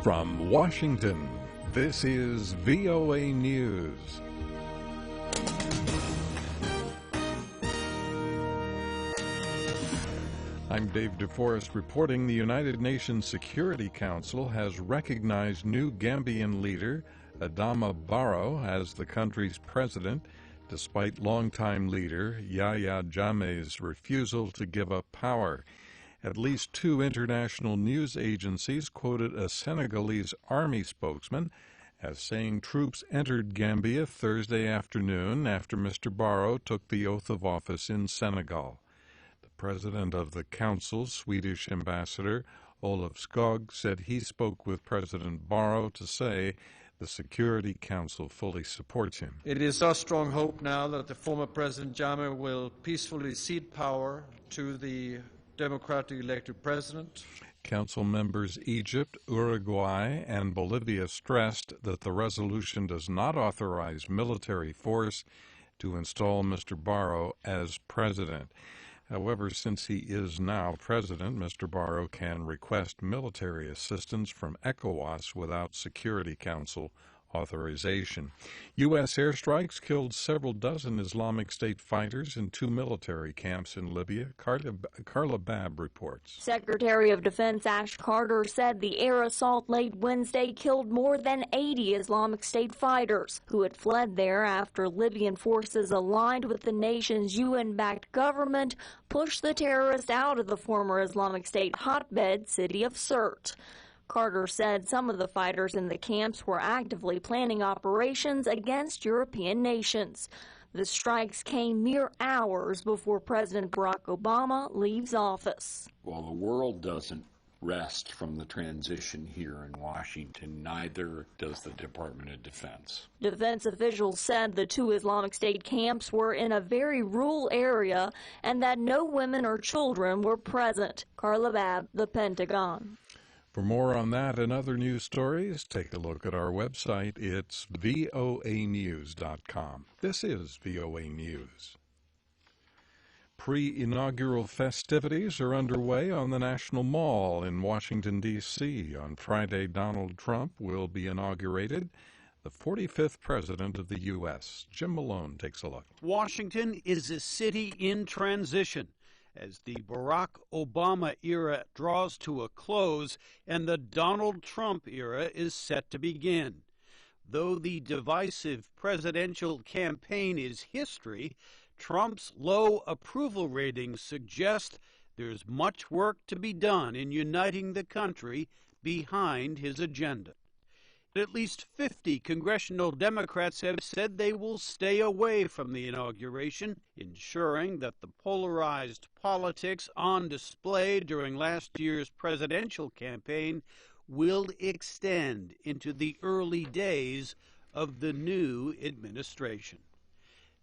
From Washington, this is VOA News. I'm David DeForest reporting the United Nations Security Council has recognized new Gambian leader Adama Barrow as the country's president, despite longtime leader Yahya Jammeh's refusal to give up power. At least two international news agencies quoted a Senegalese army spokesman as saying troops entered Gambia Thursday afternoon after Mr. Barrow took the oath of office in Senegal. The president of the council, Swedish Ambassador Olof Skoog, said he spoke with President Barrow to say the Security Council fully supports him. It is our strong hope now that the former President Jammeh will peacefully cede power to the democratically elected president. Council members Egypt, Uruguay, and Bolivia stressed that the resolution does not authorize military force to install Mr. Barrow as president. However, since he is now president, Mr. Barrow can request military assistance from ECOWAS without Security Council authorization. U.S. airstrikes killed several dozen Islamic State fighters in two military camps in Libya. Carla Babb reports. Secretary of Defense Ash Carter said the air assault late Wednesday killed more than 80 Islamic State fighters who had fled there after Libyan forces aligned with the nation's UN-backed government pushed the terrorists out of the former Islamic State hotbed city of Sirte. Carter said some of the fighters in the camps were actively planning operations against European nations. The strikes came mere hours before President Barack Obama leaves office. While the world doesn't rest from the transition here in Washington, neither does the Department of Defense. Defense officials said the two Islamic State camps were in a very rural area and that no women or children were present. Carla Babb, The Pentagon. For more on that and other news stories, take a look at our website. It's voanews.com. This is VOA News. Pre-inaugural festivities are underway on the National Mall in Washington, D.C. On Friday, Donald Trump will be inaugurated, the 45th president of the U.S. Jim Malone takes a look. Washington is a city in transition as the Barack Obama era draws to a close and the Donald Trump era is set to begin. Though the divisive presidential campaign is history, Trump's low approval ratings suggest there's much work to be done in uniting the country behind his agenda. At least 50 congressional Democrats have said they will stay away from the inauguration, ensuring that the polarized politics on display during last year's presidential campaign will extend into the early days of the new administration.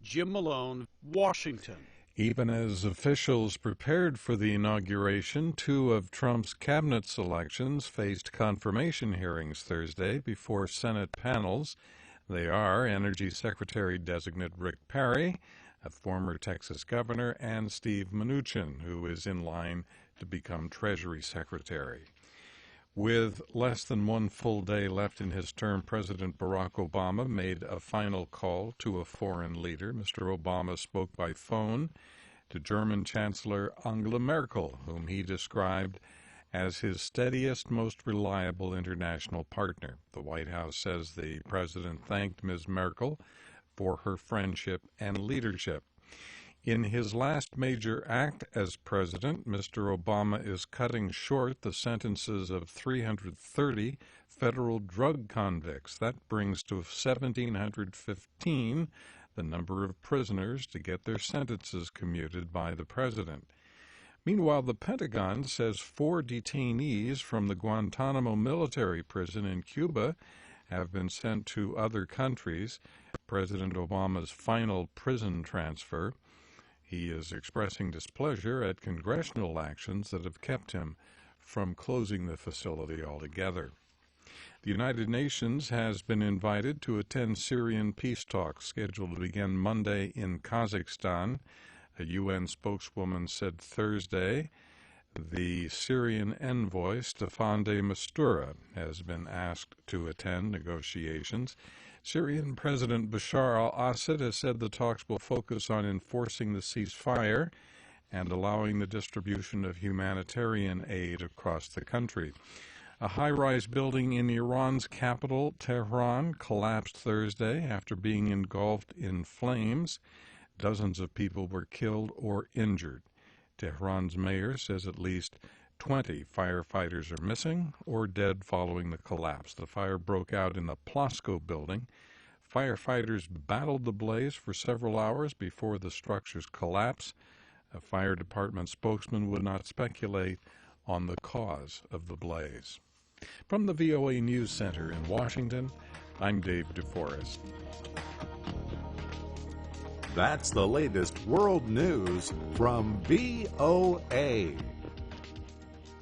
Jim Malone, Washington. Even as officials prepared for the inauguration, two of Trump's cabinet selections faced confirmation hearings Thursday before Senate panels. They are Energy Secretary-designate Rick Perry, a former Texas governor, and Steve Mnuchin, who is in line to become Treasury Secretary. With less than one full day left in his term, President Barack Obama made a final call to a foreign leader. Mr. Obama spoke by phone to German Chancellor Angela Merkel, whom he described as his steadiest, most reliable international partner. The White House says the president thanked Ms. Merkel for her friendship and leadership. In his last major act as president, Mr. Obama is cutting short the sentences of 330 federal drug convicts. That brings to 1,715 the number of prisoners to get their sentences commuted by the president. Meanwhile, the Pentagon says 4 detainees from the Guantanamo military prison in Cuba have been sent to other countries. President Obama's final prison transfer. He is expressing displeasure at congressional actions that have kept him from closing the facility altogether. The United Nations has been invited to attend Syrian peace talks scheduled to begin Monday in Kazakhstan. A UN spokeswoman said Thursday The Syrian envoy, Staffan de Mistura, has been asked to attend negotiations. Syrian President Bashar al-Assad has said the talks will focus on enforcing the ceasefire and allowing the distribution of humanitarian aid across the country. A high-rise building in Iran's capital, Tehran, collapsed Thursday after being engulfed in flames. Dozens of people were killed or injured. Tehran's mayor says at least 20 firefighters are missing or dead following the collapse. The fire broke out in the Plosco building. Firefighters battled the blaze for several hours before the structure's collapse. A fire department spokesman would not speculate on the cause of the blaze. From the VOA News Center in Washington, I'm David DeForest. That's the latest world news from VOA.